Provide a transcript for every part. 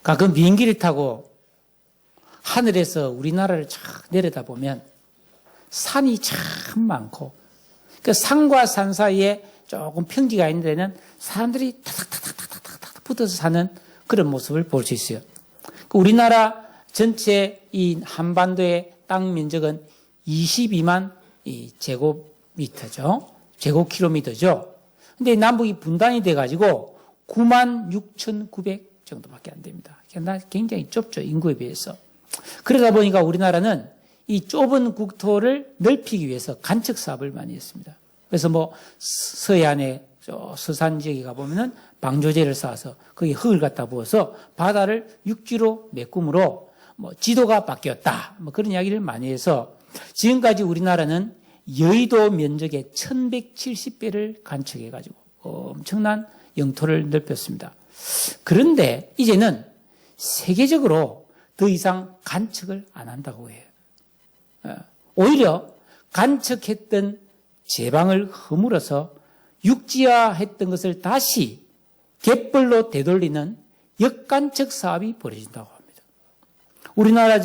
가끔 비행기를 타고 하늘에서 우리나라를 쫙 내려다보면 산이 참 많고 그 산과 산 사이에 조금 평지가 있는 데는 사람들이 타닥타닥타닥타닥 붙어서 사는 그런 모습을 볼 수 있어요. 우리나라 전체 이 한반도의 땅 면적은 22만 제곱미터죠. 제곱킬로미터죠. 근데 남북이 분단이 돼가지고 9만 6,900 정도밖에 안 됩니다. 굉장히 좁죠. 인구에 비해서. 그러다 보니까 우리나라는 이 좁은 국토를 넓히기 위해서 간척 사업을 많이 했습니다. 그래서 뭐 서해안에 서산 지역에 가보면은 방조제를 쌓아서 거기 흙을 갖다 부어서 바다를 육지로 메꿈으로 뭐 지도가 바뀌었다. 뭐 그런 이야기를 많이 해서 지금까지 우리나라는 여의도 면적의 1170배를 간척해가지고 엄청난 영토를 넓혔습니다. 그런데 이제는 세계적으로 더 이상 간척을 안 한다고 해요. 오히려 간척했던 제방을 허물어서 육지화했던 것을 다시 갯벌로 되돌리는 역간척 사업이 벌어진다고 합니다. 우리나라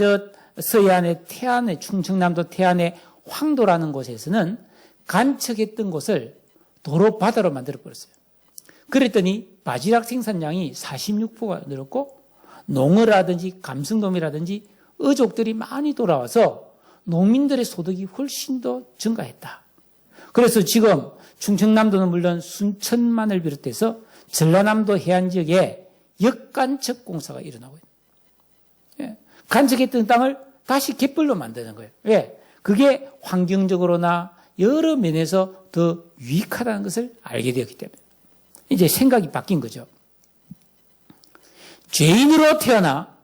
서해안의 태안의 충청남도 태안의 황도라는 곳에서는 간척했던 곳을 도로 바다로 만들어 버렸어요. 그랬더니 바지락 생산량이 46%가 늘었고 농어라든지 감성돔이라든지 어족들이 많이 돌아와서 농민들의 소득이 훨씬 더 증가했다. 그래서 지금 충청남도는 물론 순천만을 비롯해서 전라남도 해안 지역에 역간척 공사가 일어나고 있습니다. 간척했던 땅을 다시 갯벌로 만드는 거예요. 왜? 그게 환경적으로나 여러 면에서 더 유익하다는 것을 알게 되었기 때문에 이제 생각이 바뀐 거죠. 죄인으로 태어나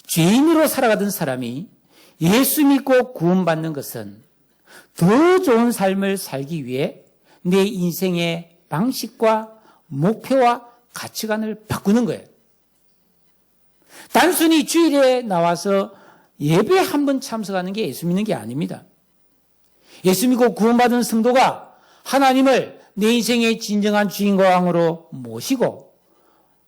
죄인으로 살아가던 사람이 예수 믿고 구원받는 것은 더 좋은 삶을 살기 위해 내 인생의 방식과 목표와 가치관을 바꾸는 거예요. 단순히 주일에 나와서 예배 한 번 참석하는 게 예수 믿는 게 아닙니다. 예수 믿고 구원받은 성도가 하나님을 내 인생의 진정한 주인과 왕으로 모시고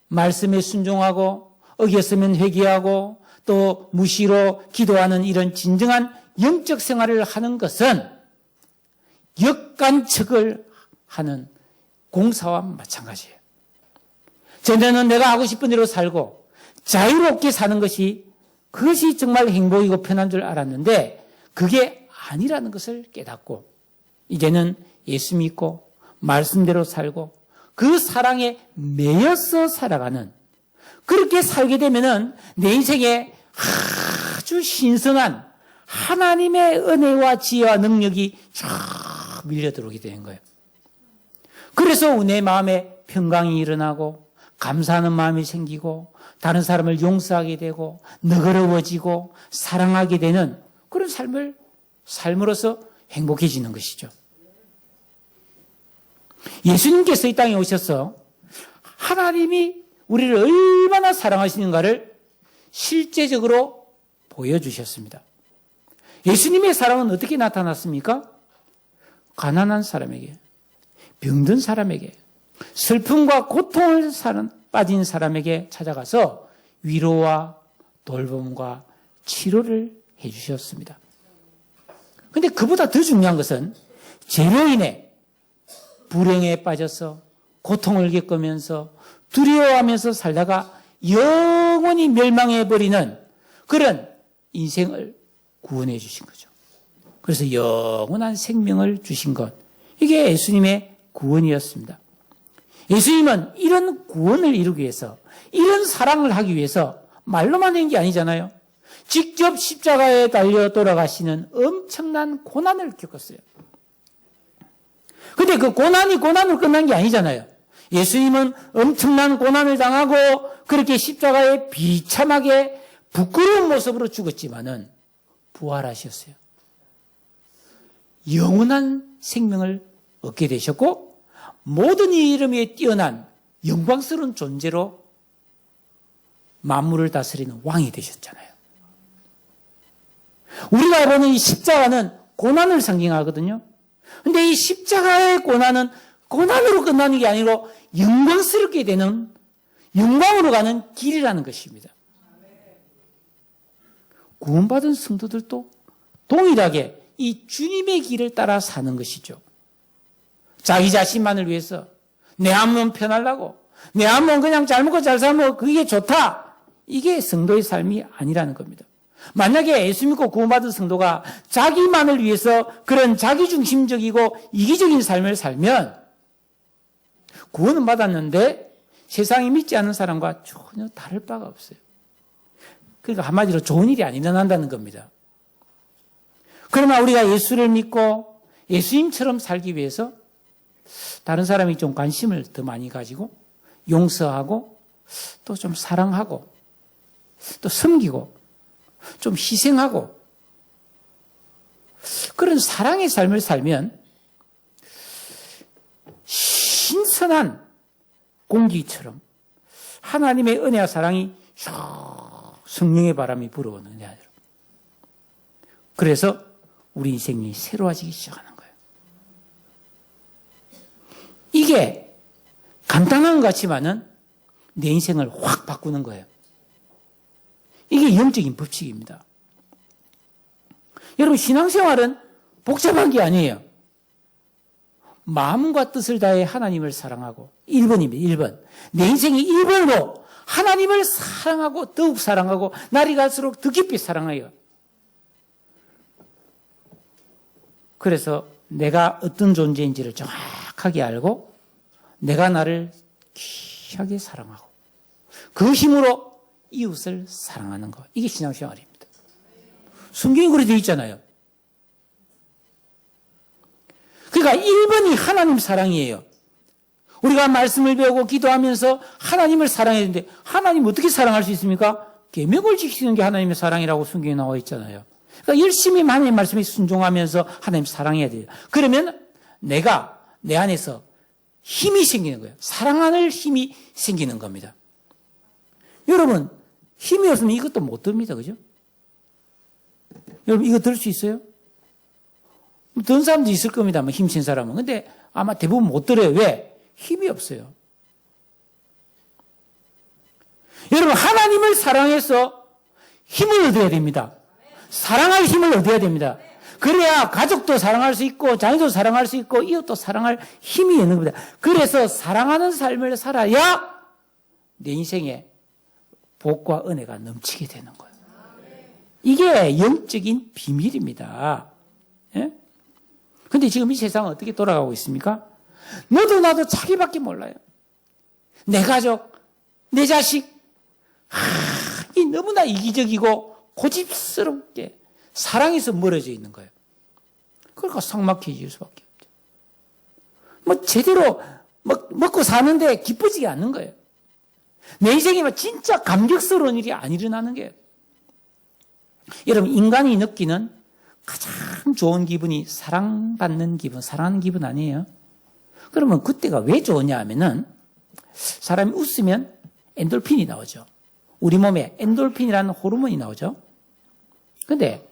말씀에 순종하고 어겼으면 회개하고 또 무시로 기도하는 이런 진정한 영적 생활을 하는 것은 역간척을 하는 공사와 마찬가지예요. 전에는 내가 하고 싶은 대로 살고 자유롭게 사는 그것이 정말 행복이고 편한 줄 알았는데 그게 아니라는 것을 깨닫고 이제는 예수 믿고 말씀대로 살고 그 사랑에 매여서 살아가는 그렇게 살게 되면은 내 인생에 아주 신성한 하나님의 은혜와 지혜와 능력이 쫙 밀려 들어오게 되는 거예요. 그래서 내 마음에 평강이 일어나고 감사하는 마음이 생기고 다른 사람을 용서하게 되고 너그러워지고 사랑하게 되는 그런 삶으로서 행복해지는 것이죠. 예수님께서 이 땅에 오셔서 하나님이 우리를 얼마나 사랑하시는가를 실제적으로 보여주셨습니다. 예수님의 사랑은 어떻게 나타났습니까? 가난한 사람에게, 병든 사람에게, 슬픔과 고통을 빠진 사람에게 찾아가서 위로와 돌봄과 치료를 해주셨습니다. 그런데 그보다 더 중요한 것은 죄로 인해 불행에 빠져서 고통을 겪으면서 두려워하면서 살다가 영원히 멸망해버리는 그런 인생을 구원해 주신 거죠. 그래서 영원한 생명을 주신 것, 이게 예수님의 구원이었습니다. 예수님은 이런 구원을 이루기 위해서, 이런 사랑을 하기 위해서 말로만 한 게 아니잖아요. 직접 십자가에 달려 돌아가시는 엄청난 고난을 겪었어요. 근데 그 고난으로 끝난 게 아니잖아요. 예수님은 엄청난 고난을 당하고 그렇게 십자가에 비참하게 부끄러운 모습으로 죽었지만은 부활하셨어요. 영원한 생명을 얻게 되셨고 모든 이름에 뛰어난 영광스러운 존재로 만물을 다스리는 왕이 되셨잖아요. 우리가 보는 이 십자가는 고난을 상징하거든요. 그런데 이 십자가의 고난은 고난으로 끝나는 게 아니고 영광스럽게 되는 영광으로 가는 길이라는 것입니다. 구원받은 성도들도 동일하게 이 주님의 길을 따라 사는 것이죠. 자기 자신만을 위해서 내 한 몸 편하려고 내 한 몸 그냥 잘 먹고 잘 살면 그게 좋다. 이게 성도의 삶이 아니라는 겁니다. 만약에 예수 믿고 구원받은 성도가 자기만을 위해서 그런 자기중심적이고 이기적인 삶을 살면 구원은 받았는데 세상이 믿지 않는 사람과 전혀 다를 바가 없어요. 그러니까 한마디로 좋은 일이 안 일어난다는 겁니다. 그러나 우리가 예수를 믿고 예수님처럼 살기 위해서 다른 사람이 좀 관심을 더 많이 가지고 용서하고 또 좀 사랑하고 또 섬기고 좀 희생하고 그런 사랑의 삶을 살면 신선한 공기처럼 하나님의 은혜와 사랑이 성령의 바람이 불어오는 거예요. 그래서 우리 인생이 새로워지기 시작하는 거예요. 이게 간단한 것 같지만은 내 인생을 확 바꾸는 거예요. 이게 영적인 법칙입니다. 여러분, 신앙생활은 복잡한 게 아니에요. 마음과 뜻을 다해 하나님을 사랑하고 1번입니다. 1번. 내 인생이 1번으로 하나님을 사랑하고 더욱 사랑하고 날이 갈수록 더 깊이 사랑해요. 그래서 내가 어떤 존재인지를 정확하게 알고 내가 나를 귀하게 사랑하고 그 힘으로 이웃을 사랑하는 것. 이게 신앙생활입니다. 성경이 그렇게 되어 있잖아요. 그러니까 1번이 하나님 사랑이에요. 우리가 말씀을 배우고 기도하면서 하나님을 사랑해야 되는데 하나님 어떻게 사랑할 수 있습니까? 계명을 지키는 게 하나님의 사랑이라고 성경에 나와 있잖아요. 그러니까 열심히 하나님의 말씀에 순종하면서 하나님 사랑해야 돼요. 그러면 내가 내 안에서 힘이 생기는 거예요. 사랑하는 힘이 생기는 겁니다. 여러분, 힘이 없으면 이것도 못 듭니다. 그죠? 여러분, 이거 들 수 있어요? 든 사람도 있을 겁니다. 힘센 사람은. 근데 아마 대부분 못 들어요. 왜? 힘이 없어요. 여러분, 하나님을 사랑해서 힘을 얻어야 됩니다. 사랑할 힘을 얻어야 됩니다. 그래야 가족도 사랑할 수 있고 자녀도 사랑할 수 있고 이웃도 사랑할 힘이 있는 겁니다. 그래서 사랑하는 삶을 살아야 내 인생에 복과 은혜가 넘치게 되는 거예요. 이게 영적인 비밀입니다. 예? 근데 지금 이 세상은 어떻게 돌아가고 있습니까? 너도 나도 자기밖에 몰라요. 내 가족, 내 자식, 이 너무나 이기적이고 고집스럽게 사랑에서 멀어져 있는 거예요. 그러니까 삭막해질 수밖에 없죠. 뭐 제대로 먹고 사는데 기뻐지지 않는 거예요. 내 인생에 진짜 감격스러운 일이 안 일어나는 거예요. 여러분, 인간이 느끼는 가장 좋은 기분이 사랑받는 기분, 사랑하는 기분 아니에요? 그러면 그때가 왜 좋으냐 하면은 사람이 웃으면 엔돌핀이 나오죠. 우리 몸에 엔돌핀이라는 호르몬이 나오죠. 근데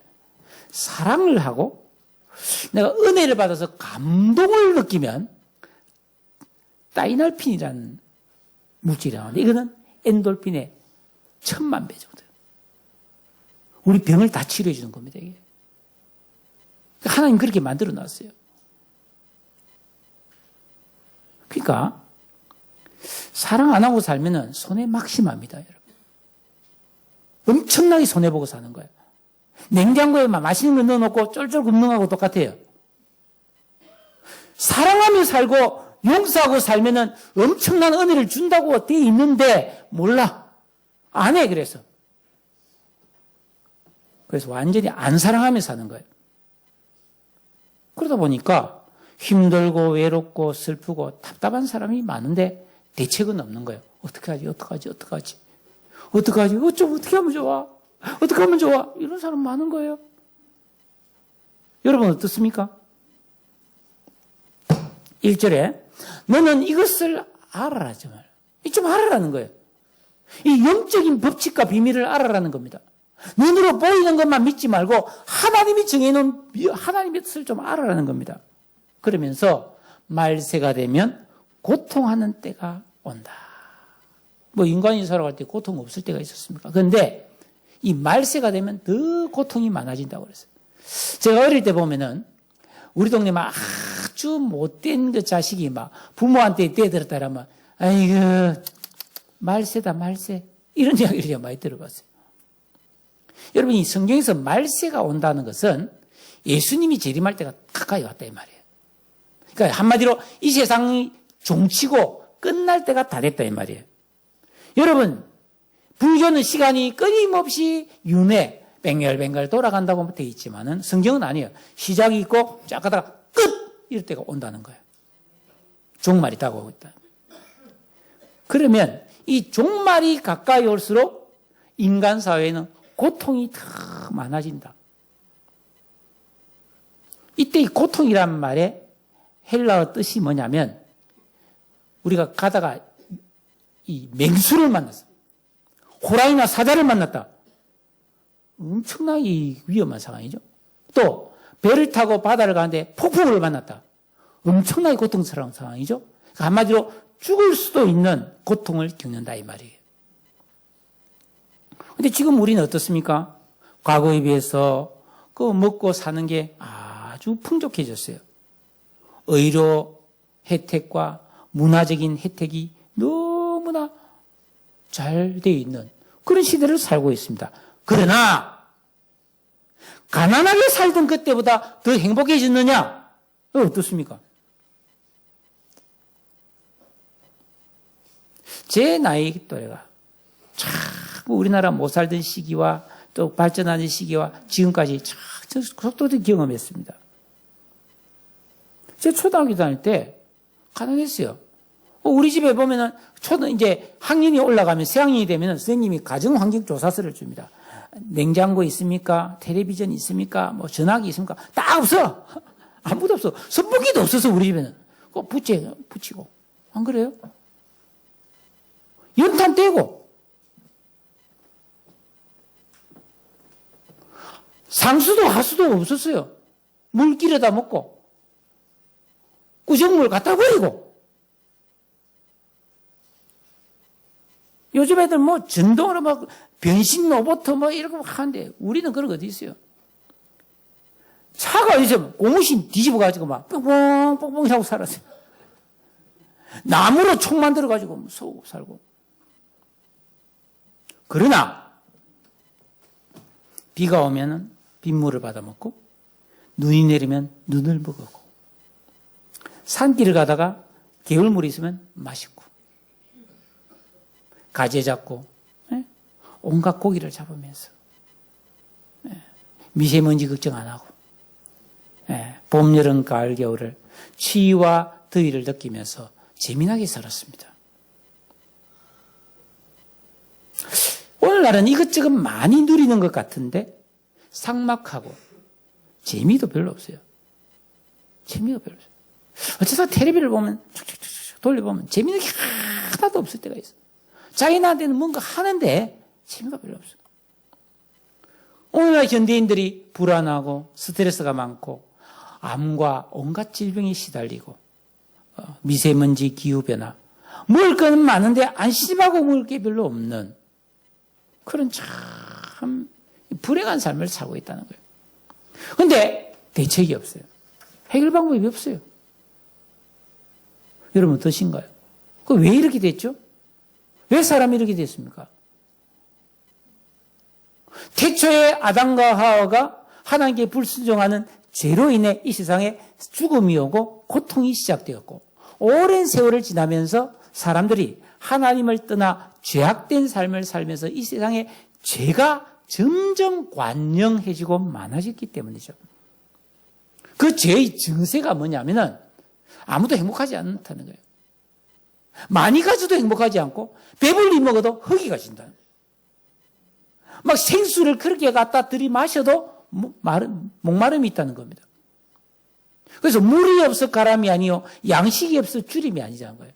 사랑을 하고 내가 은혜를 받아서 감동을 느끼면 다이널핀이라는 물질이 나오는데 이거는 엔돌핀의 1000만 배 정도. 우리 병을 다 치료해 주는 겁니다. 이게. 하나님 그렇게 만들어 놨어요. 그러니까 사랑 안 하고 살면은 손해 막심합니다, 여러분. 엄청나게 손해 보고 사는 거예요. 냉장고에 막 맛있는 거 넣어놓고 쫄쫄 굽는 거하고 똑같아요. 사랑하며 살고 용서하고 살면은 엄청난 은혜를 준다고 돼 있는데 몰라. 안 해, 그래서. 그래서 완전히 안 사랑하며 사는 거예요. 그러다 보니까 힘들고 외롭고 슬프고 답답한 사람이 많은데 대책은 없는 거예요. 어떡하지? 어쩜 어떻게 하면 좋아? 어떻게 하면 좋아? 이런 사람 많은 거예요. 여러분 어떻습니까? 1절에 너는 이것을 알아라. 좀 알아라는 거예요. 이 영적인 법칙과 비밀을 알아라는 겁니다. 눈으로 보이는 것만 믿지 말고 하나님이 정해놓은 하나님의 뜻을 좀 알아라는 겁니다. 그러면서 말세가 되면 고통하는 때가 온다. 뭐 인간이 살아갈 때 고통 없을 때가 있었습니까? 그런데 이 말세가 되면 더 고통이 많아진다고 그랬어요. 제가 어릴 때 보면은 우리 동네 막 아주 못된 그 자식이 막 부모한테 떼들었다 그러면 아이고 말세다 말세 이런 이야기를 제가 많이 들어봤어요. 여러분 이 성경에서 말세가 온다는 것은 예수님이 재림할 때가 가까이 왔다 이 말이에요. 그러니까 한마디로 이 세상이 종치고 끝날 때가 다 됐다 이 말이에요. 여러분 불교는 시간이 끊임없이 윤회 뱅글뱅글 돌아간다고 되어 있지만은 성경은 아니에요. 시작이 있고 쫙 가다가 끝 이럴 때가 온다는 거예요. 종말이 다가오고 있다. 그러면 이 종말이 가까이 올수록 인간 사회는 고통이 더 많아진다. 이때 이 고통이란 말의 헬라어 뜻이 뭐냐면 우리가 가다가 이 맹수를 만났어. 호랑이나 사자를 만났다. 엄청나게 위험한 상황이죠. 또 배를 타고 바다를 가는데 폭풍우를 만났다. 엄청나게 고통스러운 상황이죠. 한마디로 죽을 수도 있는 고통을 겪는다 이 말이에요. 근데 지금 우리는 어떻습니까? 과거에 비해서 그 먹고 사는 게 아주 풍족해졌어요. 의료 혜택과 문화적인 혜택이 너무나 잘 되어 있는 그런 시대를 살고 있습니다. 그러나 가난하게 살던 그때보다 더 행복해졌느냐? 어떻습니까? 제 나이 또래가 자꾸 우리나라 못 살던 시기와 또 발전하는 시기와 지금까지 참 속도를 경험했습니다. 제가 초등학교 다닐 때 가난했어요. 우리 집에 보면은 이제 학년이 올라가면 새학년이 되면은 선생님이 가정환경조사서를 줍니다. 냉장고 있습니까? 텔레비전 있습니까? 뭐 전화기 있습니까? 다 없어. 아무것도 없어. 선풍기도 없어서 우리 집에는. 그거 붙이고. 안 그래요? 연탄 떼고. 상수도 하수도 없었어요. 물 길에다 먹고. 구정물 갖다 버리고. 요즘 애들 뭐 전동으로 막 변신 로봇 뭐 이렇게 하는데 우리는 그런 거 어디 있어요? 차가 있으면 고무신 뒤집어 가지고 막 뽕뽕 뽕뽕 하고 살았어요. 나무로 총 만들어 가지고 쏘고 살고. 그러나 비가 오면은 빗물을 받아 먹고 눈이 내리면 눈을 먹고 산길을 가다가 개울물이 있으면 맛있고 가재 잡고 온갖 고기를 잡으면서 미세먼지 걱정 안 하고 봄, 여름, 가을, 겨울을 추위와 더위를 느끼면서 재미나게 살았습니다. 오늘날은 이것저것 많이 누리는 것 같은데 삭막하고 재미도 별로 없어요. 재미가 별로 없어요. 어째서 텔레비를 보면 돌려보면 재미는 게 하나도 없을 때가 있어요. 자기나한테는 뭔가 하는데 재미가 별로 없어요. 오늘날 현대인들이 불안하고 스트레스가 많고 암과 온갖 질병에 시달리고 미세먼지, 기후변화 먹을 건 많은데 안심하고 먹을 게 별로 없는 그런 참 불행한 삶을 살고 있다는 거예요. 그런데 대책이 없어요. 해결 방법이 없어요. 여러분 어떠신가요? 왜 이렇게 됐죠? 왜 사람이 이렇게 됐습니까? 태초에 아담과 하와가 하나님께 불순종하는 죄로 인해 이 세상에 죽음이 오고 고통이 시작되었고 오랜 세월을 지나면서 사람들이 하나님을 떠나 죄악된 삶을 살면서 이 세상에 죄가 점점 관영해지고 많아졌기 때문이죠. 그 죄의 증세가 뭐냐면은 아무도 행복하지 않다는 거예요. 많이 가져도 행복하지 않고 배불리 먹어도 허기가 진다. 막 생수를 그렇게 갖다 들이마셔도 목마름이 있다는 겁니다. 그래서 물이 없어 가람이 아니요 양식이 없어 주림이 아니자는 거예요.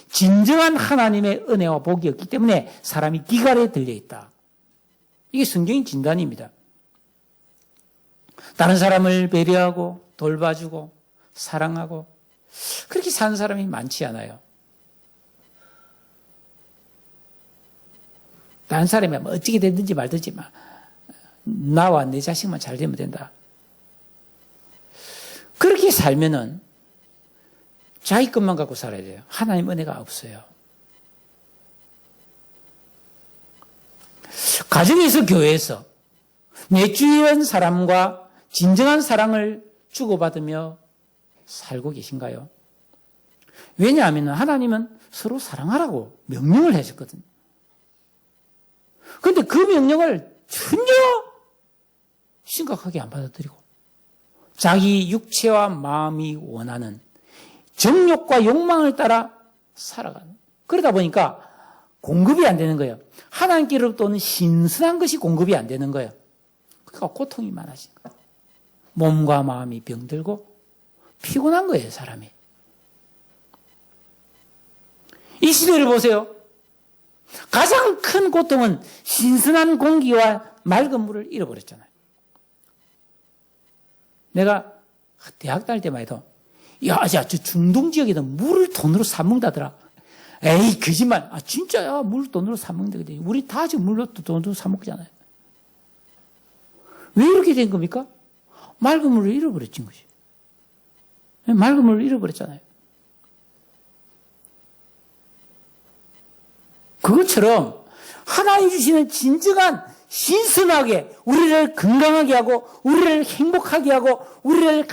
진정한 하나님의 은혜와 복이 없기 때문에 사람이 기갈에 들려있다. 이게 성경의 진단입니다. 다른 사람을 배려하고 돌봐주고 사랑하고 그렇게 사는 사람이 많지 않아요. 다른 사람이 뭐 어떻게 됐든지 말든지 막 나와 내 자식만 잘 되면 된다. 그렇게 살면은 자기 것만 갖고 살아야 돼요. 하나님 은혜가 없어요. 가정에서 교회에서 내 주위의 사람과 진정한 사랑을 주고받으며 살고 계신가요? 왜냐하면 하나님은 서로 사랑하라고 명령을 하셨거든요. 그런데 그 명령을 전혀 심각하게 안 받아들이고 자기 육체와 마음이 원하는 정욕과 욕망을 따라 살아가는. 그러다 보니까 공급이 안 되는 거예요. 하나님께로부터 오는 신선한 것이 공급이 안 되는 거예요. 그러니까 고통이 많아진 거예요. 몸과 마음이 병들고 피곤한 거예요, 사람이. 이 시대를 보세요. 가장 큰 고통은 신선한 공기와 맑은 물을 잃어버렸잖아요. 내가 대학 다닐 때만 해도 야, 저 중동 지역에도 물을 돈으로 사먹다더라. 에이, 거짓말. 아, 진짜야. 물 돈으로 사먹는다. 우리 다 지금 물로 돈으로 사먹잖아요. 왜 이렇게 된 겁니까? 맑은 물을 잃어버렸진 것이. 맑은 물을 잃어버렸잖아요. 그것처럼 하나님 주시는 진정한 신선하게 우리를 건강하게 하고 우리를 행복하게 하고 우리를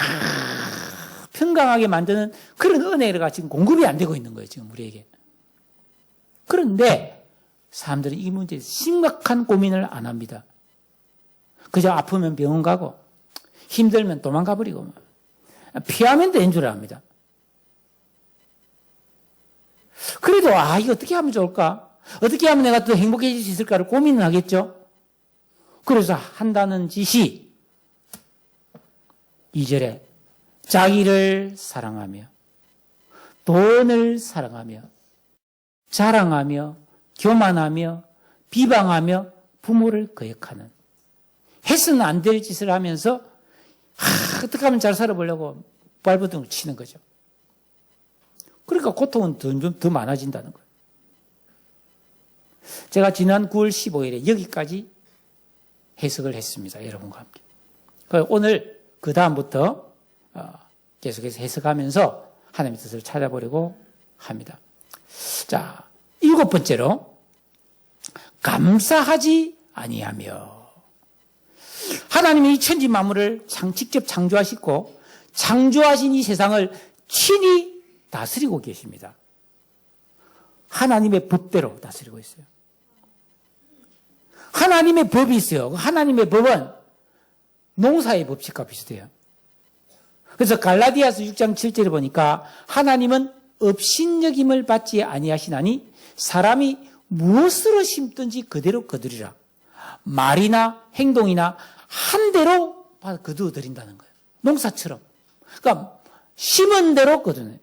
평강하게 만드는 그런 은혜가 지금 공급이 안 되고 있는 거예요. 지금 우리에게. 그런데 사람들은 이 문제에 심각한 고민을 안 합니다. 그저 아프면 병원 가고 힘들면 도망가 버리고 피하면 되는 줄 압니다. 그래도 이거 어떻게 하면 좋을까? 어떻게 하면 내가 더 행복해질 수 있을까를 고민을 하겠죠. 그래서 한다는 짓이 2절에 자기를 사랑하며 돈을 사랑하며 자랑하며 교만하며 비방하며 부모를 거역하는 해서는 안 될 짓을 하면서 어떻게 하면 잘 살아보려고 발버둥을 치는 거죠. 그러니까 고통은 점점 더 많아진다는 거예요. 제가 지난 9월 15일에 여기까지 해석을 했습니다. 여러분과 함께. 오늘 그 다음부터 계속해서 해석하면서 하나님의 뜻을 찾아보려고 합니다. 자, 7번째로 감사하지 아니하며. 하나님이 이 천지 만물을 직접 창조하시고 창조하신 이 세상을 친히 다스리고 계십니다. 하나님의 법대로 다스리고 있어요. 하나님의 법이 있어요. 하나님의 법은 농사의 법칙과 비슷해요. 그래서 갈라디아서 6장 7절에 보니까 하나님은 업신여김을 받지 아니하시나니 사람이 무엇으로 심든지 그대로 거두리라. 말이나 행동이나 한 대로 거두어드린다는 거예요. 농사처럼. 그러니까 심은 대로 거두는,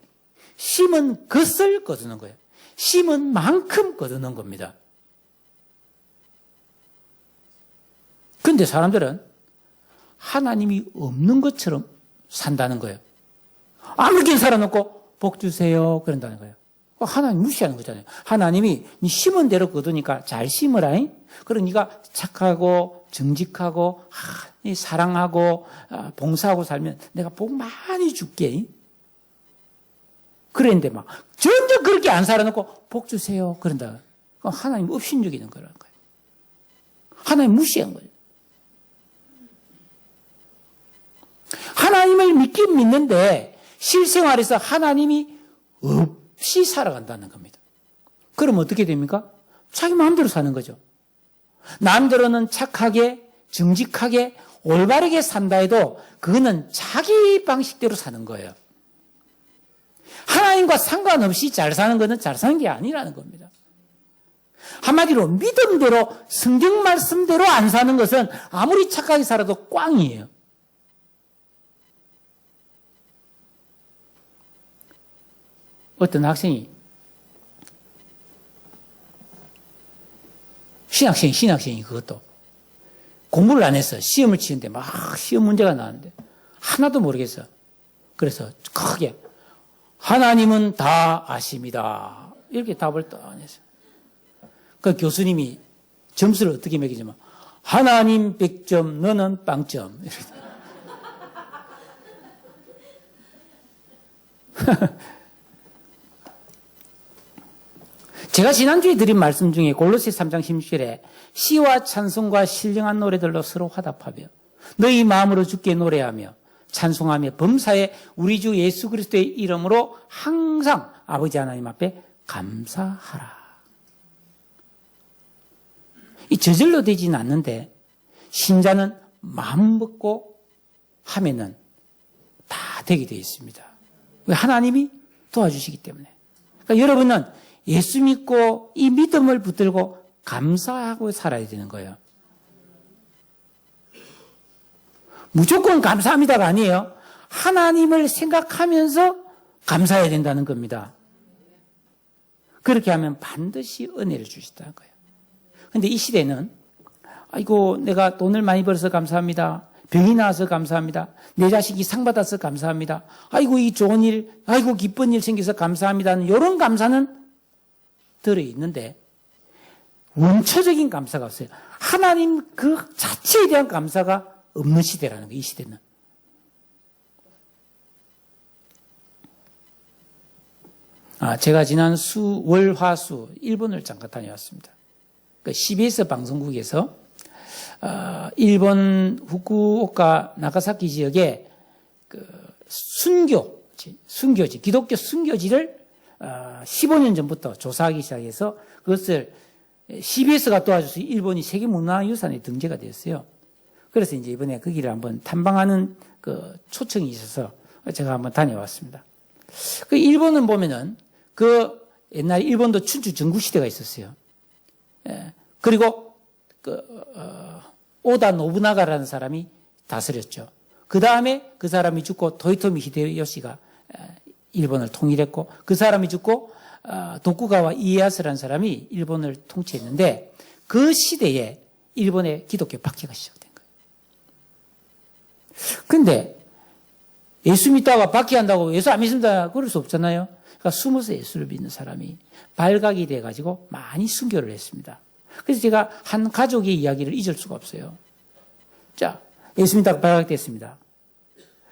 심은 것을 거두는 거예요. 심은 만큼 거두는 겁니다. 그런데 사람들은 하나님이 없는 것처럼 산다는 거예요. 아무렇게 살아놓고 복 주세요 그런다는 거예요. 하나님 무시하는 거잖아요. 하나님이 네 심은 대로 거두니까 잘 심으라. 그럼 네가 착하고 정직하고 사랑하고 봉사하고 살면 내가 복 많이 줄게. 그랬는데 막 전혀 그렇게 안 살아놓고 복 주세요 그런다. 하나님 업신여기는 거라는 거예요. 하나님 무시한 거예요. 하나님을 믿긴 믿는데 실생활에서 하나님이 없이 살아간다는 겁니다. 그럼 어떻게 됩니까? 자기 마음대로 사는 거죠. 남들은 착하게 정직하게 올바르게 산다 해도 그거는 자기 방식대로 사는 거예요. 하나님과 상관없이 잘 사는 것은 잘 사는 게 아니라는 겁니다. 한마디로 믿음대로 성경 말씀대로 안 사는 것은 아무리 착하게 살아도 꽝이에요. 어떤 학생이 신학생이 그것도 공부를 안 했어. 시험을 치는데 막 시험 문제가 나왔는데 하나도 모르겠어. 그래서 크게 하나님은 다 아십니다. 이렇게 답을 또 안 했어요. 그 교수님이 점수를 어떻게 매기냐면 하나님 100점, 너는 빵점. 제가 지난주에 드린 말씀 중에 골로새 3장 16절에 시와 찬송과 신령한 노래들로 서로 화답하며 너희 마음으로 주께 노래하며 찬송하며 범사에 우리 주 예수 그리스도의 이름으로 항상 아버지 하나님 앞에 감사하라. 이 저절로 되지는 않는데 신자는 마음 먹고 하면은 다 되게 되어 있습니다. 왜? 하나님이 도와주시기 때문에. 그러니까 여러분은 예수 믿고 이 믿음을 붙들고 감사하고 살아야 되는 거예요. 무조건 감사합니다가 아니에요. 하나님을 생각하면서 감사해야 된다는 겁니다. 그렇게 하면 반드시 은혜를 주시다는 거예요. 그런데 이 시대는 아이고 내가 돈을 많이 벌어서 감사합니다. 병이 나와서 감사합니다. 내 자식이 상 받아서 감사합니다. 아이고 이 좋은 일, 아이고 기쁜 일 생겨서 감사합니다. 이런 감사는 들어있는데 원초적인 감사가 없어요. 하나님 그 자체에 대한 감사가 없는 시대라는 거예요. 이 시대는. 제가 지난 월, 화, 수 일본을 잠깐 다녀왔습니다. CBS 방송국에서 일본 후쿠오카 나가사키 지역의 그 순교지, 기독교 순교지를 15년 전부터 조사하기 시작해서 그것을 CBS가 도와줘서 일본이 세계문화유산에 등재가 되었어요. 그래서 이제 이번에 거기를 한번 탐방하는 그 초청이 있어서 제가 한번 다녀왔습니다. 그 일본은 보면은 그 옛날에 일본도 춘추 전국시대가 있었어요. 예. 그리고 오다 노부나가라는 사람이 다스렸죠. 그 다음에 그 사람이 죽고 도요토미 히데요시가 일본을 통일했고 그 사람이 죽고 도쿠가와 이에야스라는 사람이 일본을 통치했는데 그 시대에 일본의 기독교 박해가 시작된 거예요. 근데 예수 믿다가 박해한다고 예수 안 믿습니다. 그럴 수 없잖아요. 그러니까 숨어서 예수를 믿는 사람이 발각이 돼가지고 많이 순교를 했습니다. 그래서 제가 한 가족의 이야기를 잊을 수가 없어요. 자, 예수 믿다가 발각됐습니다.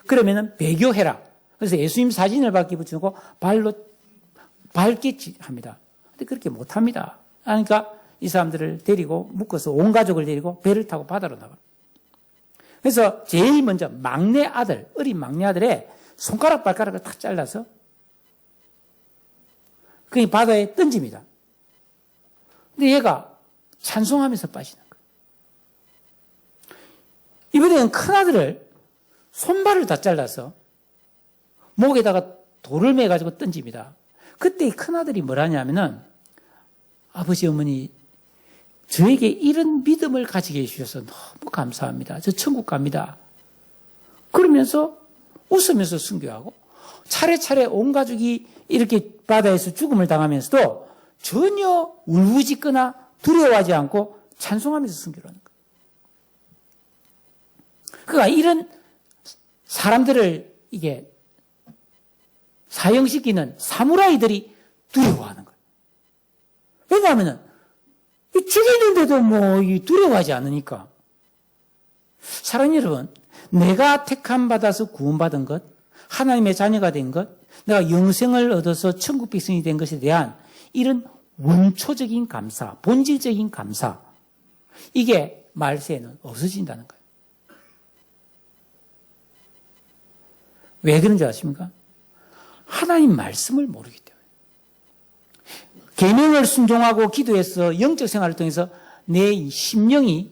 그러면은 배교해라. 그래서 예수님 사진을 밖에 붙여놓고 발로 밟게 합니다. 근데 그렇게 못합니다. 그러니까 이 사람들을 데리고 묶어서 온 가족을 데리고 배를 타고 바다로 나가. 그래서 제일 먼저 막내 아들, 어린 막내 아들의 손가락 발가락을 탁 잘라서 그 바다에 던집니다. 근데 얘가 찬송하면서 빠지는 거예요. 이번에는 큰 아들을 손발을 다 잘라서 목에다가 돌을 매가지고 던집니다. 그때 큰 아들이 뭐라냐면은 아버지 어머니 저에게 이런 믿음을 가지게 해주셔서 너무 감사합니다. 저 천국 갑니다. 그러면서 웃으면서 순교하고 차례차례 온 가족이 이렇게 바다에서 죽음을 당하면서도 전혀 울부짖거나 두려워하지 않고 찬송하면서 순교를 하는 거예요. 그러니까 이런 사람들을 이게 사형시키는 사무라이들이 두려워하는 거예요. 왜냐하면 죽이는데도 두려워하지 않으니까. 사랑하는 여러분, 내가 택함 받아서 구원받은 것, 하나님의 자녀가 된 것, 내가 영생을 얻어서 천국 백성이 된 것에 대한 이런 원초적인 감사, 본질적인 감사, 이게 말세에는 없어진다는 거예요. 왜 그런 줄 아십니까? 하나님 말씀을 모르기 때문에. 계명을 순종하고 기도해서 영적 생활을 통해서 내 심령이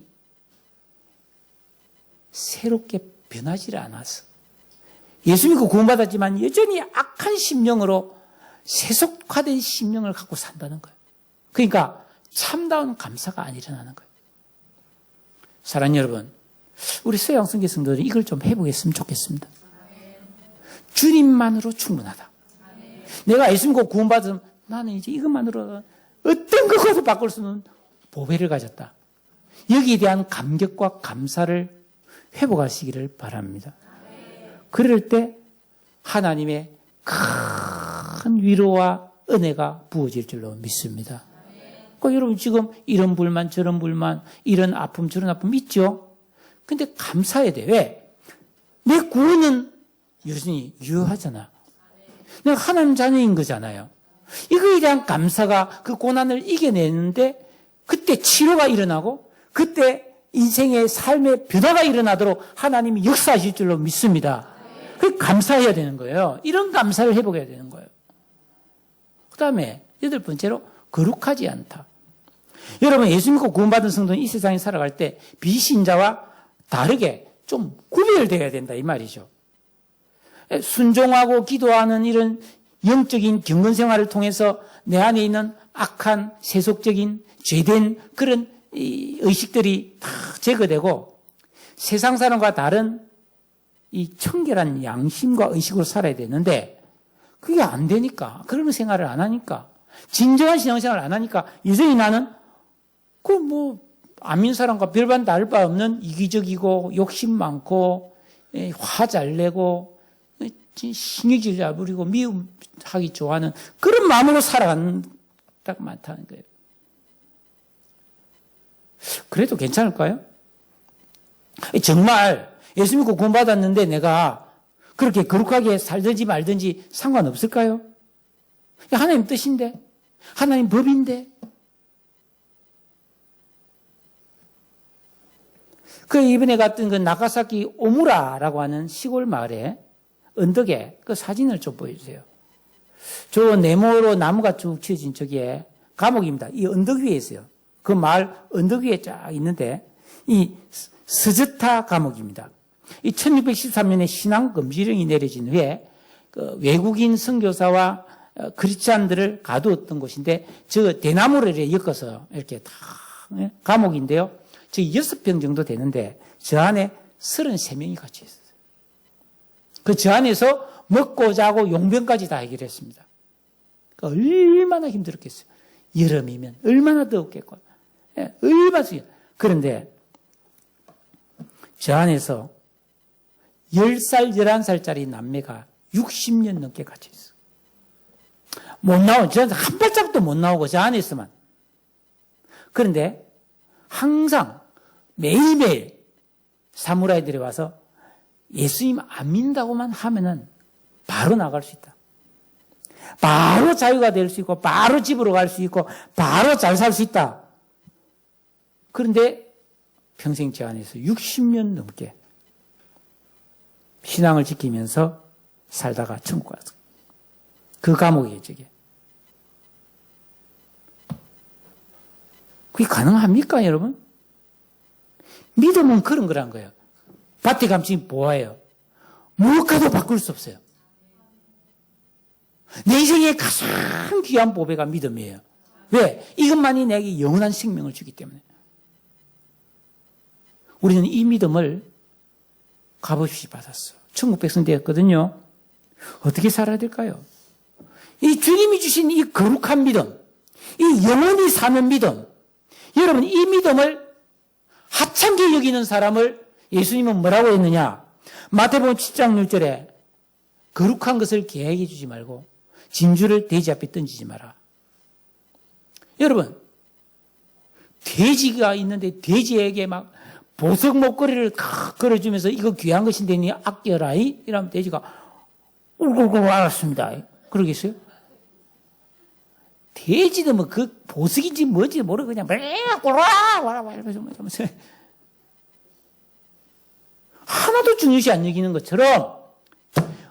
새롭게 변하지 않아서 예수 믿고 구원받았지만 여전히 악한 심령으로 세속화된 심령을 갖고 산다는 거예요. 그러니까 참다운 감사가 안 일어나는 거예요. 사랑하는 여러분, 우리 서양 성교 성도들이 이걸 좀 해보겠으면 좋겠습니다. 주님만으로 충분하다. 내가 예수 믿고 구원받으면 나는 이제 이것만으로 어떤 것과도 바꿀 수 없는 보배를 가졌다. 여기에 대한 감격과 감사를 회복하시기를 바랍니다. 그럴 때 하나님의 큰 위로와 은혜가 부어질 줄로 믿습니다. 그 여러분 지금 이런 불만 저런 불만 이런 아픔 저런 아픔 있죠. 근데 감사해야 돼. 왜? 내 구원은 여전히 유효하잖아. 내가 하나님 자녀인 거잖아요. 이거에 대한 감사가 그 고난을 이겨내는데 그때 치료가 일어나고 그때 인생의 삶의 변화가 일어나도록 하나님이 역사하실 줄로 믿습니다. 그 감사해야 되는 거예요. 이런 감사를 회복해야 되는 거예요. 그 다음에 8번째로 거룩하지 않다. 여러분 예수 믿고 구원받은 성도는 이 세상에 살아갈 때 비신자와 다르게 좀 구별되어야 된다 이 말이죠. 순종하고 기도하는 이런 영적인 경건 생활을 통해서 내 안에 있는 악한 세속적인 죄된 그런 의식들이 다 제거되고 세상 사람과 다른 이 청결한 양심과 의식으로 살아야 되는데 그게 안 되니까 그런 생활을 안 하니까 진정한 신앙생활을 안 하니까 여전히 나는 안 믿는 사람과 별반 다를 바 없는 이기적이고 욕심 많고 화 잘 내고 신경질 잘 부리고 미움하기 좋아하는 그런 마음으로 살아가는 데가 많다는 거예요. 그래도 괜찮을까요? 정말 예수 믿고 구원받았는데 내가 그렇게 거룩하게 살든지 말든지 상관없을까요? 하나님 뜻인데 하나님 법인데 이번에 갔던 그 나가사키 오무라라고 하는 시골 마을에 언덕에 그 사진을 좀 보여주세요. 저 네모로 나무가 쭉 치어진 저기에 감옥입니다. 이 언덕 위에 있어요. 그 마을 언덕 위에 쫙 있는데 이 스즈타 감옥입니다. 이 1613년에 신앙 금지령이 내려진 후에 그 외국인 선교사와 크리스찬들을 가두었던 곳인데 저 대나무를 엮어서 이렇게 다 감옥인데요. 저 6평 정도 되는데 저 안에 33명이 같이 있어요. 저 안에서 먹고 자고 용병까지 다 해결했습니다. 얼마나 힘들었겠어요. 여름이면 얼마나 더웠겠고. 얼마나. 그런데 저 안에서 10살, 11살짜리 남매가 60년 넘게 같이 있어요. 못 나오고, 저 한 발짝도 못 나오고 저 안에 있으면. 그런데 항상 매일매일 사무라이들이 와서 예수님 안 믿는다고만 하면은 바로 나갈 수 있다. 바로 자유가 될 수 있고, 바로 집으로 갈 수 있고, 바로 잘 살 수 있다. 그런데 평생 제 안에서 60년 넘게 신앙을 지키면서 살다가 천국 갔어. 그 감옥이에요, 저게. 그게 가능합니까, 여러분? 믿음은 그런 거란 거예요. 밭에 감추인 보아예요. 무엇과도 바꿀 수 없어요. 내 인생의 가장 귀한 보배가 믿음이에요. 왜? 이것만이 내게 영원한 생명을 주기 때문에. 우리는 이 믿음을 값없이 받았어. 천국 백성 되었거든요. 어떻게 살아야 될까요? 이 주님이 주신 이 거룩한 믿음, 이 영원히 사는 믿음, 여러분 이 믿음을 하찮게 여기는 사람을 예수님은 뭐라고 했느냐? 마태복음 7장 6절에 거룩한 것을 계획해 주지 말고 진주를 돼지 앞에 던지지 마라. 여러분 돼지가 있는데 돼지에게 막 보석 목걸이를 걸어주면서 이거 귀한 것인데 니 아껴라 이러면 돼지가 울고 알았습니다. 그러겠어요? 돼지도 뭐 그 보석인지 뭔지 모르고 그냥 이러면서 하나도 중요시 안 여기는 것처럼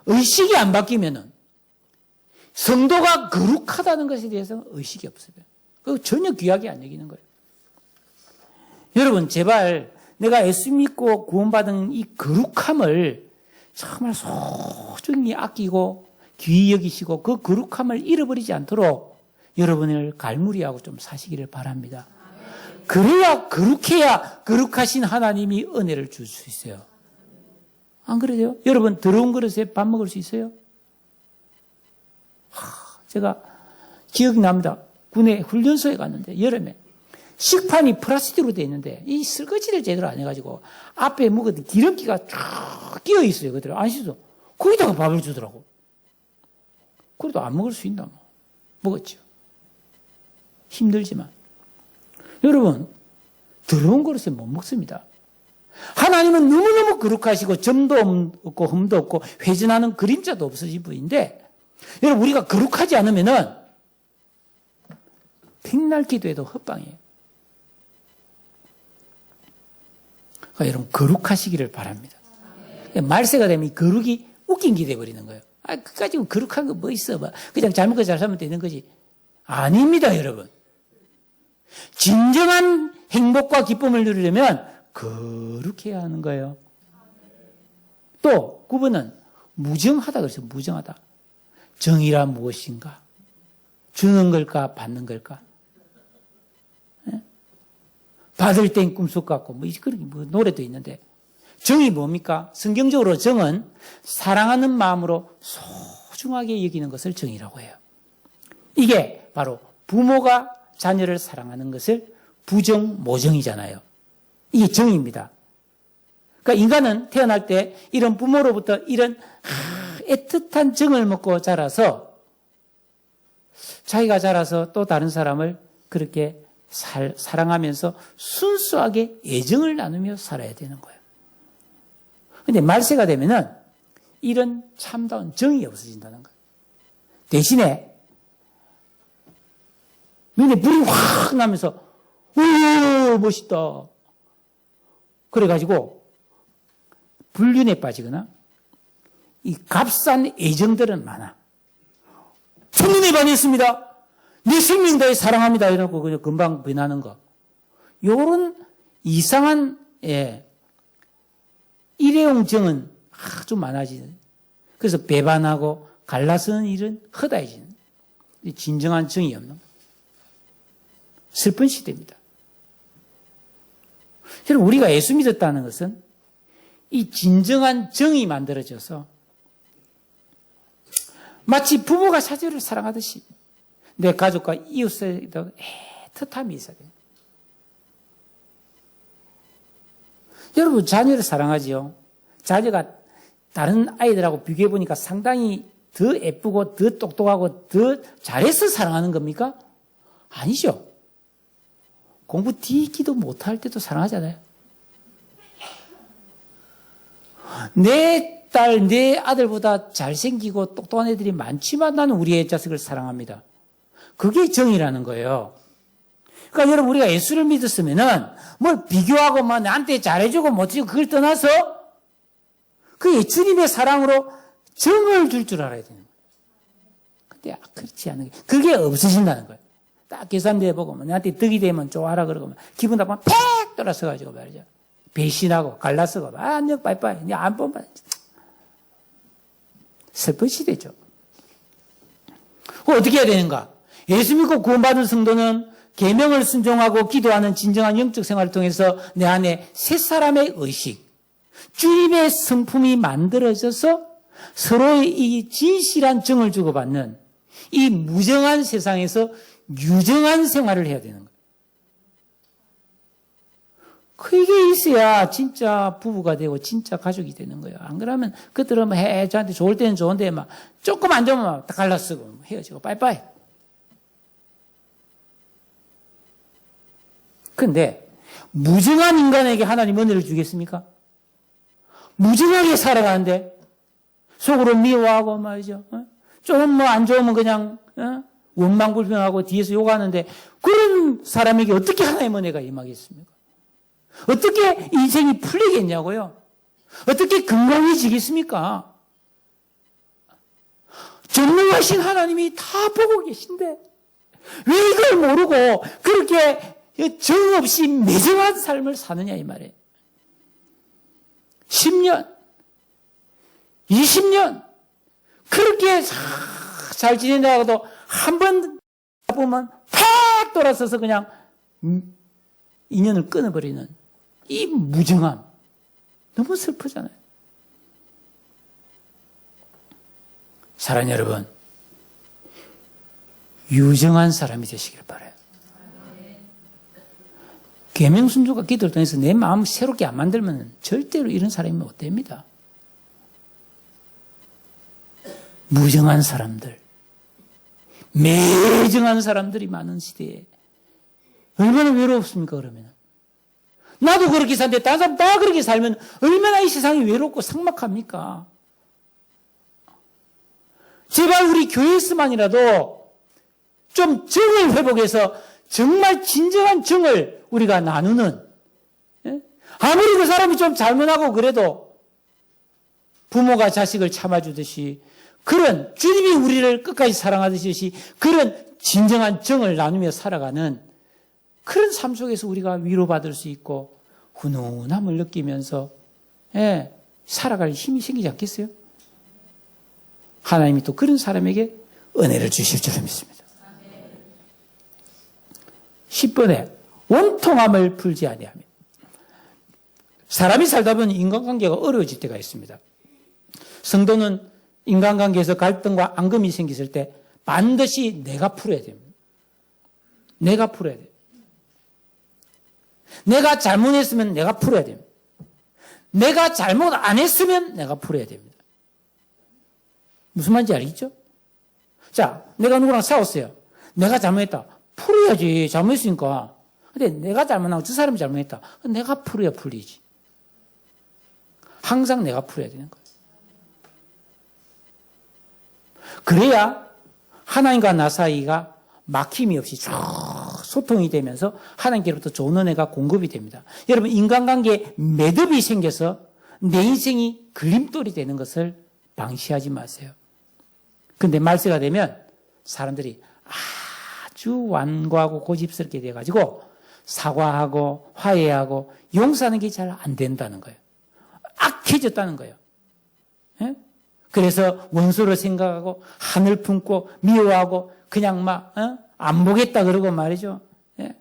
의식이 안 바뀌면은 성도가 거룩하다는 것에 대해서 의식이 없어요. 그거 전혀 귀하게 안 여기는 거예요. 여러분 제발 내가 예수 믿고 구원받은 이 거룩함을 정말 소중히 아끼고 귀히 여기시고 그 거룩함을 잃어버리지 않도록 여러분을 갈무리하고 좀 사시기를 바랍니다. 그래야 거룩해야 거룩하신 하나님이 은혜를 줄 수 있어요. 안 그래요? 여러분 더러운 그릇에 밥 먹을 수 있어요? 제가 기억이 납니다. 군에 훈련소에 갔는데 여름에 식판이 플라스틱으로 되어 있는데 이 설거지를 제대로 안 해가지고 앞에 먹었던 기름기가 쫙 끼어 있어요. 그대로 안 씻어. 거기다가 밥을 주더라고. 그래도 안 먹을 수 있나 뭐. 먹었죠. 힘들지만. 여러분, 더러운 그릇에 못 먹습니다. 하나님은 너무너무 거룩하시고 점도 없고 흠도 없고 회전하는 그림자도 없으신 분인데, 여러분, 우리가 거룩하지 않으면은 백날 기도해도 헛방이에요. 그러니까 여러분, 거룩하시기를 바랍니다. 말세가 되면 이 거룩이 웃긴 게 돼버리는 거예요. 그까지 거룩한 거 뭐 있어 봐. 그냥 잘 먹고 잘 살면 되는 거지. 아닙니다, 여러분. 진정한 행복과 기쁨을 누리려면 거룩해야 하는 거예요. 또 9번은 무정하다 그랬어요. 무정하다. 정의란 무엇인가? 주는 걸까 받는 걸까? 예? 받을 땐 꿈속 같고 뭐 그런 뭐 노래도 있는데, 정이 뭡니까? 성경적으로 정은 사랑하는 마음으로 소중하게 여기는 것을 정이라고 해요. 이게 바로 부모가 자녀를 사랑하는 것을 부정, 모정이잖아요. 이게 정입니다. 그러니까 인간은 태어날 때 이런 부모로부터 이런 애틋한 정을 먹고 자라서 자기가 자라서 또 다른 사람을 그렇게 사랑하면서 순수하게 애정을 나누며 살아야 되는 거예요. 근데 말세가 되면은 이런 참다운 정이 없어진다는 거예요. 대신에 눈에 불이 확 나면서 오 멋있다. 그래가지고 불륜에 빠지거나 이 값싼 애정들은 많아. 첫눈에 반했습니다. 내 생명 다해 사랑합니다. 이러고 그냥 금방 변하는 거. 요런 이상한 일회용 정은 아주 많아지는. 그래서 배반하고 갈라서는 일은 허다해지는. 진정한 정이 없는 거예요. 슬픈 시대입니다. 여러분, 우리가 예수 믿었다는 것은 이 진정한 정이 만들어져서 마치 부모가 자녀를 사랑하듯이 내 가족과 이웃에도 애틋함이 있어야 돼요. 여러분, 자녀를 사랑하지요. 자녀가 다른 아이들하고 비교해 보니까 상당히 더 예쁘고 더 똑똑하고 더 잘해서 사랑하는 겁니까? 아니죠. 공부 뒤기도 못할 때도 사랑하잖아요. 내 딸, 내 아들보다 잘생기고 똑똑한 애들이 많지만 나는 우리 애 자식을 사랑합니다. 그게 정이라는 거예요. 그러니까 여러분, 우리가 예수를 믿었으면은 뭘 비교하고 막 나한테 잘해주고 못해주고 그걸 떠나서 그 주님의 사랑으로 정을 줄 알아야 되는 거예요. 근데 그렇지 않은 게, 그게 없어진다는 거예요. 딱 계산대 보고 나한테 덕이 되면 좋아라 그러고 기분 나쁘면 팩 돌아서가지고 말이죠. 배신하고 갈라서고 너 빠이빠이 니 안 본다. 슬픈 시대죠. 어떻게 해야 되는가? 예수 믿고 구원받은 성도는 계명을 순종하고 기도하는 진정한 영적 생활을 통해서 내 안에 새 사람의 의식, 주님의 성품이 만들어져서 서로의 이 진실한 정을 주고받는 이 무정한 세상에서 유정한 생활을 해야 되는 거예요. 그게 있어야 진짜 부부가 되고 진짜 가족이 되는 거예요. 안 그러면 그들은 저한테 좋을 때는 좋은데 막 조금 안 좋으면 막 갈라쓰고 헤어지고 빠이빠이. 근데 무정한 인간에게 하나님 은혜를 주겠습니까? 무정하게 살아가는데 속으로 미워하고 말이죠. 조금 뭐 안 좋으면 그냥 원망불평하고 뒤에서 욕하는데 그런 사람에게 어떻게 하나님의 은혜가 임하겠습니까? 어떻게 인생이 풀리겠냐고요? 어떻게 건강해지겠습니까? 전능하신 하나님이 다 보고 계신데 왜 이걸 모르고 그렇게 정없이 매정한 삶을 사느냐 이 말이에요. 10년, 20년 그렇게 잘 지낸다고도 한 번 보면 팍 돌아서서 그냥 인연을 끊어버리는 이 무정함 너무 슬프잖아요. 사랑하는 여러분, 유정한 사람이 되시길 바라요. 계명 순종과 기도를 통해서 내 마음을 새롭게 안 만들면 절대로 이런 사람이 못 됩니다. 무정한 사람들, 매정한 사람들이 많은 시대에 얼마나 외롭습니까, 그러면? 나도 그렇게 사는데 다른 사람 다 그렇게 살면 얼마나 이 세상이 외롭고 삭막합니까? 제발 우리 교회에서만이라도 좀 정을 회복해서 정말 진정한 정을 우리가 나누는, 예? 아무리 그 사람이 좀 잘못하고 그래도 부모가 자식을 참아주듯이 그런 주님이 우리를 끝까지 사랑하듯이 그런 진정한 정을 나누며 살아가는 그런 삶 속에서 우리가 위로받을 수 있고 훈훈함을 느끼면서 살아갈 힘이 생기지 않겠어요? 하나님이 또 그런 사람에게 은혜를 주실 줄 믿습니다. 10번에 원통함을 풀지 아니하며. 사람이 살다 보면 인간관계가 어려워질 때가 있습니다. 성도는 인간관계에서 갈등과 앙금이 생겼을 때 반드시 내가 풀어야 됩니다. 내가 풀어야 돼요. 내가 잘못했으면 내가 풀어야 됩니다. 내가 잘못 안 했으면 내가 풀어야 됩니다. 무슨 말인지 알겠죠? 자, 내가 누구랑 싸웠어요. 내가 잘못했다. 풀어야지. 잘못했으니까. 근데 내가 잘못하고 저 사람이 잘못했다. 내가 풀어야 풀리지. 항상 내가 풀어야 되는 거예요. 그래야 하나님과 나 사이가 막힘이 없이 쭉 소통이 되면서 하나님께로부터 좋은 은혜가 공급이 됩니다. 여러분, 인간관계에 매듭이 생겨서 내 인생이 걸림돌이 되는 것을 방치하지 마세요. 근데 말세가 되면 사람들이 아주 완고하고 고집스럽게 돼가지고 사과하고 화해하고 용서하는 게 잘 안 된다는 거예요. 악해졌다는 거예요. 예? 그래서 원수로 생각하고 한을 품고 미워하고 그냥 막 안 보겠다 그러고 말이죠. 예?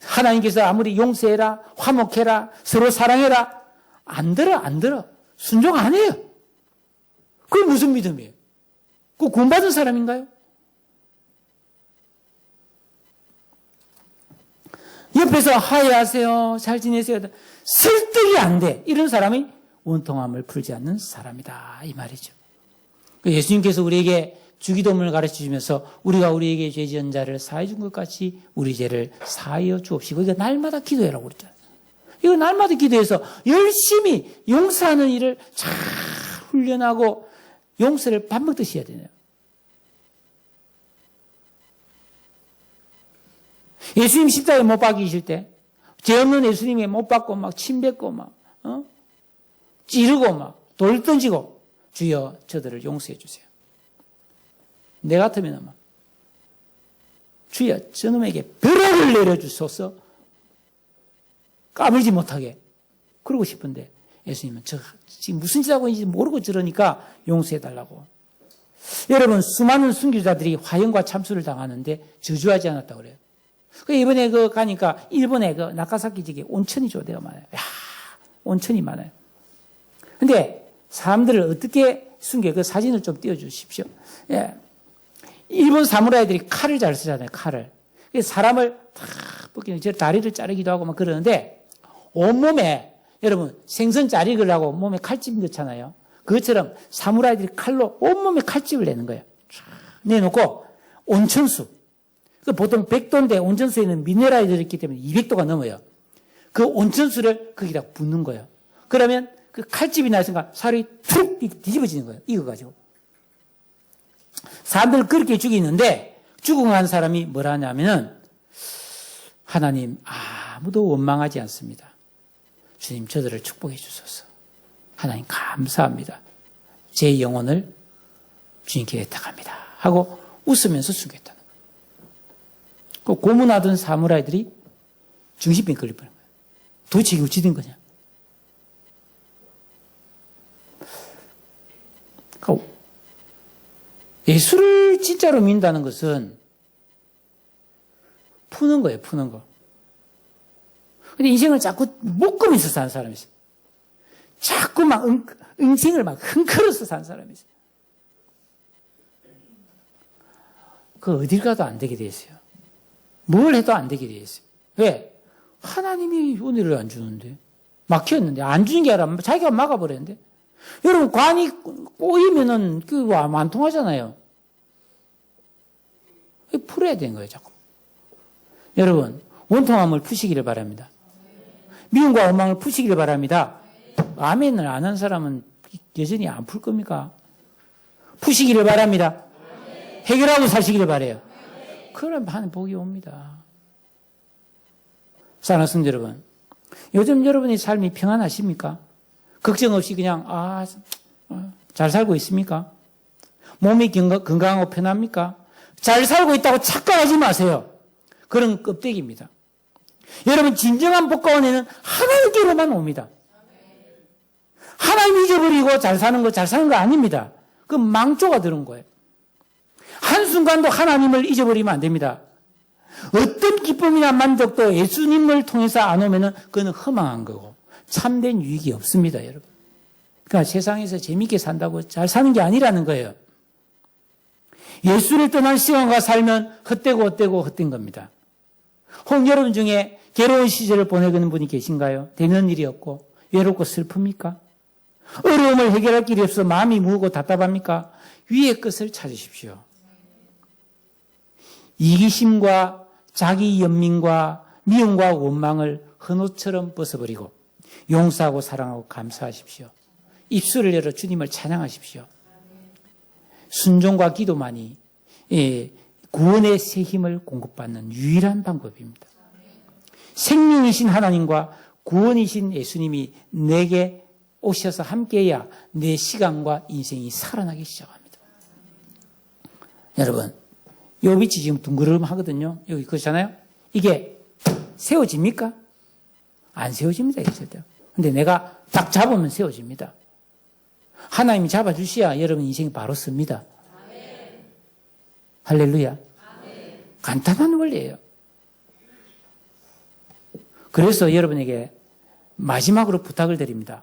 하나님께서 아무리 용서해라, 화목해라, 서로 사랑해라, 안 들어. 순종 안 해요. 그게 무슨 믿음이에요? 그 구원받은 사람인가요? 옆에서 화해하세요, 잘 지내세요. 설득이 안 돼. 이런 사람이 원통함을 풀지 않는 사람이다. 이 말이죠. 예수님께서 우리에게 주기도문을 가르치시면서 우리가 우리에게 죄 지은 자를 사해 준 것 같이 우리 죄를 사하여 주옵시고, 이거 날마다 기도해라고 그랬잖아요. 이거 날마다 기도해서 열심히 용서하는 일을 잘 훈련하고 용서를 반복듯이 해야 되네요. 예수님 십자가에 못 박이실 때 죄 없는 예수님이 못 박고 막 침 뱉고 막 찌르고 막 돌 던지고 주여 저들을 용서해 주세요. 내 같으면 막 주여 저놈에게 벼락을 내려주소서, 까불지 못하게 그러고 싶은데 예수님은 저 지금 무슨 짓 하고 있는지 모르고 저러니까 용서해 달라고. 여러분, 수많은 순교자들이 화형과 참수를 당하는데 저주하지 않았다고 그래요. 이번에 가니까 일본에 나카사키 지역에 온천이 좋대요. 많아요. 온천이 많아요. 근데 사람들을 어떻게 숨겨? 사진을 좀 띄워주십시오. 예. 일본 사무라이들이 칼을 잘 쓰잖아요. 칼을. 사람을 탁 벗기는, 저 다리를 자르기도 하고 막 그러는데 온몸에, 여러분, 생선 자르기를 하고 몸에 칼집 넣잖아요. 그것처럼 사무라이들이 칼로 온몸에 칼집을 내는 거예요. 쫙 내놓고 온천수. 보통 100도인데 온천수에는 미네랄이 들어있기 때문에 200도가 넘어요. 그 온천수를 거기다 붓는 거예요. 그러면 그 칼집이 나니까 살이 툭 뒤집어지는 거예요. 이거 가지고. 사람들을 그렇게 죽이는데 죽은 한 사람이 뭐라 하냐면은 하나님 아무도 원망하지 않습니다. 주님 저들을 축복해 주소서. 하나님 감사합니다. 제 영혼을 주님께 애탁합니다. 하고 웃으면서 죽였다는 거예요. 그 고문하던 사무라이들이 중신병 걸릴 뻔한 거예요. 도대체 이게 어찌 된 거냐. 그러니까 예수를 진짜로 믿는다는 것은 푸는 거예요, 푸는 거. 근데 인생을 자꾸 묶으면서 사는 사람이 있어요. 자꾸 막 인생을 막 흥컬어서 사는 사람이 있어요. 어딜 가도 안 되게 돼 있어요. 뭘 해도 안 되게 돼 있어요. 왜? 하나님이 은혜를 안 주는데. 막혔는데. 안 주는 게 아니라 자기가 막아버렸는데. 여러분, 관이 꼬이면은 안 통하잖아요. 풀어야 되는 거예요, 자꾸. 여러분, 원통함을 푸시기를 바랍니다. 미움과 원망을 푸시기를 바랍니다. 아멘을 안 한 사람은 여전히 안 풀 겁니까? 푸시기를 바랍니다. 해결하고 사시기를 바라요. 그럼 하는 복이 옵니다. 사랑하는 성도 여러분, 요즘 여러분의 삶이 평안하십니까? 걱정 없이 그냥 잘 살고 있습니까? 몸이 건강하고 편합니까? 잘 살고 있다고 착각하지 마세요. 그런 껍데기입니다. 여러분, 진정한 복과 은혜는 하나님께로만 옵니다. 하나님 잊어버리고 잘 사는 거 아닙니다. 그 망조가 들은 거예요. 한순간도 하나님을 잊어버리면 안 됩니다. 어떤 기쁨이나 만족도 예수님을 통해서 안 오면은 그건 허망한 거고 참된 유익이 없습니다, 여러분. 그러니까 세상에서 재미있게 산다고 잘 사는 게 아니라는 거예요. 예수를 떠난 시간과 살면 헛된 겁니다. 혹 여러분 중에 괴로운 시절을 보내는 분이 계신가요? 되는 일이 없고 외롭고 슬픕니까? 어려움을 해결할 길이 없어 마음이 무겁고 답답합니까? 위의 것을 찾으십시오. 이기심과 자기 연민과 미움과 원망을 헌옷처럼 벗어버리고 용서하고 사랑하고 감사하십시오. 입술을 열어 주님을 찬양하십시오. 순종과 기도만이 구원의 새 힘을 공급받는 유일한 방법입니다. 생명이신 하나님과 구원이신 예수님이 내게 오셔서 함께해야 내 시간과 인생이 살아나기 시작합니다. 여러분, 요 빛이 지금 둥그름하거든요. 여기 그렇잖아요. 이게 세워집니까? 안 세워집니다. 절대. 근데 내가 딱 잡으면 세워집니다. 하나님이 잡아주셔야 여러분 인생이 바로 섭니다. 아멘. 할렐루야. 아멘. 간단한 원리예요. 그래서 여러분에게 마지막으로 부탁을 드립니다.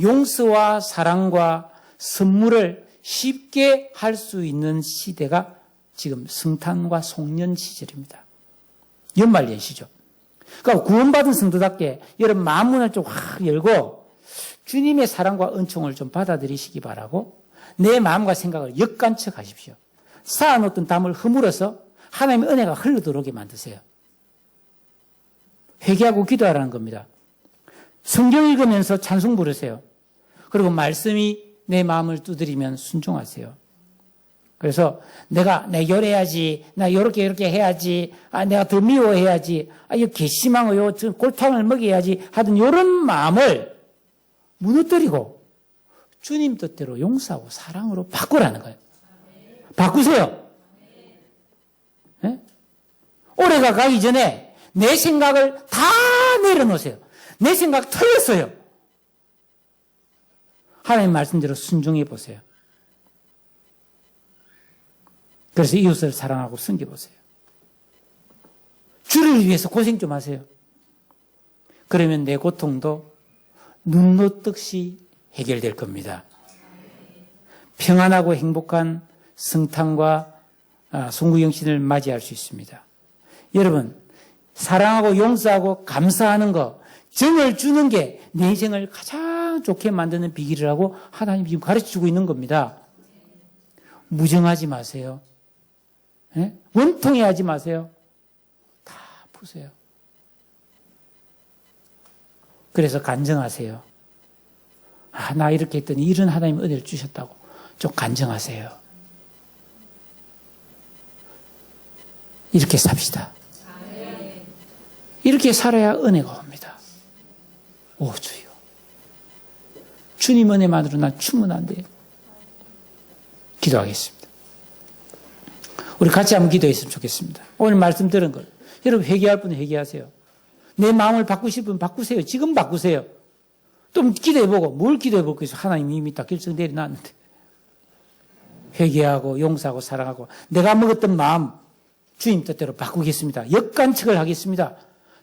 용서와 사랑과 선물을 쉽게 할 수 있는 시대가 지금 성탄과 송년 시절입니다. 연말 연시죠. 그러니까 구원받은 성도답게 여러분 마음문을 좀 확 열고 주님의 사랑과 은총을 좀 받아들이시기 바라고 내 마음과 생각을 역간척하십시오. 쌓아놓던 담을 허물어서 하나님의 은혜가 흘러들어오게 만드세요. 회개하고 기도하라는 겁니다. 성경 읽으면서 찬송 부르세요. 그리고 말씀이 내 마음을 두드리면 순종하세요. 그래서 내가 요래야지, 나 요렇게 해야지, 내가 더 미워해야지, 이거 괘씸하고 요 골탕을 먹여야지 하던 요런 마음을 무너뜨리고 주님 뜻대로 용서하고 사랑으로 바꾸라는 거예요. 바꾸세요. 네? 올해가 가기 전에 내 생각을 다 내려놓으세요. 내 생각 틀렸어요. 하나님 말씀대로 순종해 보세요. 그래서 이웃을 사랑하고 섬겨보세요. 주를 위해서 고생 좀 하세요. 그러면 내 고통도 눈 놓듯이 해결될 겁니다. 평안하고 행복한 성탄과 송구영신을 맞이할 수 있습니다. 여러분, 사랑하고 용서하고 감사하는 거, 정을 주는 게 내 인생을 가장 좋게 만드는 비결이라고 하나님이 지금 가르쳐주고 있는 겁니다. 무정하지 마세요. 네? 원통해하지 마세요. 다 푸세요. 그래서 간증하세요. 나 이렇게 했더니 이런 하나님 은혜를 주셨다고 좀 간증하세요. 이렇게 삽시다. 이렇게 살아야 은혜가 옵니다. 오 주여, 주님 은혜만으로 난 충분한데. 기도하겠습니다. 우리 같이 한번 기도했으면 좋겠습니다. 오늘 말씀 들은 걸 여러분 회개할 분은 회개하세요. 내 마음을 바꾸실 분 바꾸세요. 지금 바꾸세요. 좀 기도해보고 뭘 기도해볼 거예요. 하나님이 이미 다 결정 내려놨는데. 회개하고 용서하고 사랑하고 내가 먹었던 마음 주님 뜻대로 바꾸겠습니다. 역간척을 하겠습니다.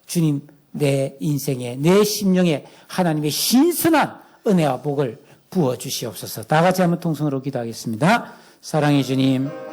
주님, 내 인생에 내 심령에 하나님의 신선한 은혜와 복을 부어주시옵소서. 다 같이 한번 통성으로 기도하겠습니다. 사랑해 주님.